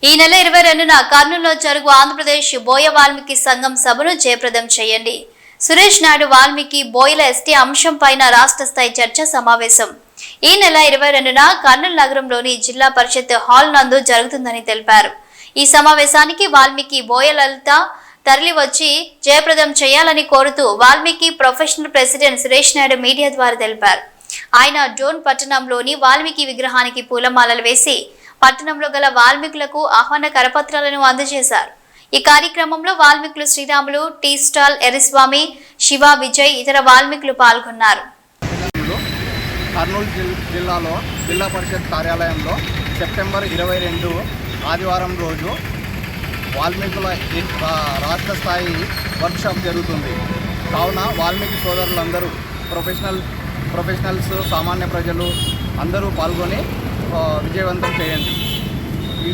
ఈ నెల 22న కర్నూలులో జరుగు ఆంధ్రప్రదేశ్ బోయ వాల్మీకి సంఘం సభను జయప్రదం చేయండి. సురేష్ నాయుడు వాల్మీకి బోయల ఎస్టీ అంశం పైన రాష్ట్ర స్థాయి చర్చ సమావేశం ఈ నెల 22న కర్నూలు నగరంలోని జిల్లా పరిషత్ హాల్ నందు జరుగుతుందని తెలిపారు. ఈ సమావేశానికి వాల్మీకి బోయ లలిత తరలి వచ్చి జయప్రదం చేయాలని కోరుతూ Valmiki professional president Suresh Naidu media ద్వారా తెలిపారు. ఆయన డోన్ పట్టణంలోని వాల్మీకి విగ్రహానికి పూలమాలలు వేసి పట్టణంలో గల వాల్మీకులకు ఆహ్వాన కరపత్రాలను అందజేశారు. ఈ కార్యక్రమంలో వాల్మీకులు శ్రీరాములు, టీ స్టాల్ ఎర్రస్వామి, శివ, విజయ్ ఇతర వాల్మీకులు పాల్గొన్నారు. కర్నూలు జిల్లాలో జిల్లా పరిషత్ కార్యాలయంలో సెప్టెంబర్ 22 ఆదివారం రోజు వాల్మీకుల రాష్ట్ర స్థాయి వర్క్షాప్ జరుగుతుంది. కావున వాల్మీకి సోదరులందరూ ప్రొఫెషనల్స్, సామాన్య ప్రజలు అందరూ పాల్గొని విజయవంతం చేయండి.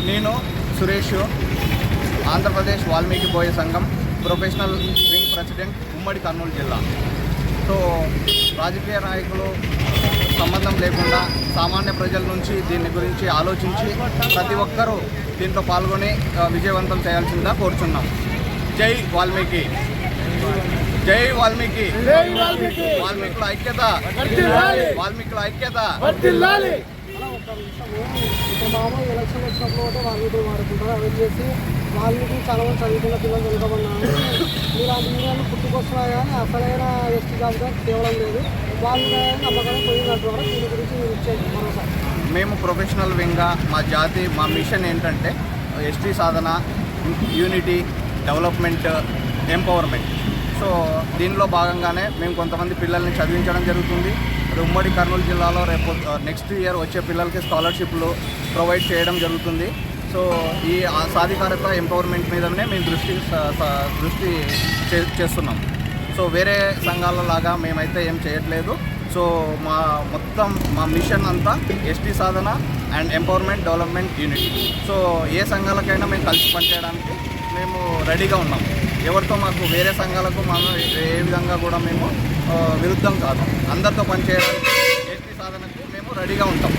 నేను సురేష్, ఆంధ్రప్రదేశ్ వాల్మీకి బోయ సంఘం ప్రొఫెషనల్ వింగ్ ప్రెసిడెంట్, ఉమ్మడి కర్నూలు జిల్లా. సో రాజకీయ నాయకులు సంబంధం లేకుండా సామాన్య ప్రజల నుంచి దీని గురించి ఆలోచించి ప్రతి ఒక్కరూ దీంట్లో పాల్గొని విజయవంతం చేయాల్సిందిగా కోరుచున్నాం. జై వాల్మీకి, జై వాల్మీకి, వాల్మీకుల ఐక్యత, వాల్మీకుల ఐక్యత. ఇప్పుడు మామూలు ఎలక్షన్ వచ్చినప్పుడు కూడా వాల్మీకులు వాడుకుంటారు. అవి చేసి వాల్మీకి చాలా మంది చదువుకున్న పిల్లలు చదువుకోమన్నారు. ఇలాంటి మీడియాలు పుట్టుకొస్తున్నా కానీ అసలైన ఎస్టీ జాబితా తేవడం లేదు. వాళ్ళు నమ్మకాన్ని పోయినట్టు కూడా దీని గురించి మీరు ఇచ్చేది మరోసారి. మేము ప్రొఫెషనల్ వింగ్గా మా మిషన్ ఏంటంటే ఎస్టీ సాధన, యూనిటీ, డెవలప్మెంట్, ఎంపవర్మెంట్. సో దీనిలో భాగంగానే మేము కొంతమంది పిల్లల్ని చదివించడం జరుగుతుంది. ఉమ్మడి కర్నూలు జిల్లాలో రేపు నెక్స్ట్ ఇయర్ వచ్చే పిల్లలకి స్కాలర్షిప్లు ప్రొవైడ్ చేయడం జరుగుతుంది. సో ఈ సాధికారత, ఎంపవర్మెంట్ మీదనే మేము దృష్టి చేస్తున్నాం. సో వేరే సంఘాల లాగా మేమైతే ఏం చేయట్లేదు. సో మా మిషన్ అంతా ఎస్టీ సాధన and empowerment, development, unity. So ఏ సంఘాలకైనా మేము కలిసి పనిచేయడానికి మేము రెడీగా ఉన్నాం. ఎవరితో మాకు వేరే సంఘాలకు ఏ విధంగా కూడా మేము విరుద్ధం కాదు. అందరితో పనిచేయడానికి, ఎస్టీ సాధనకు మేము రెడీగా ఉంటాం.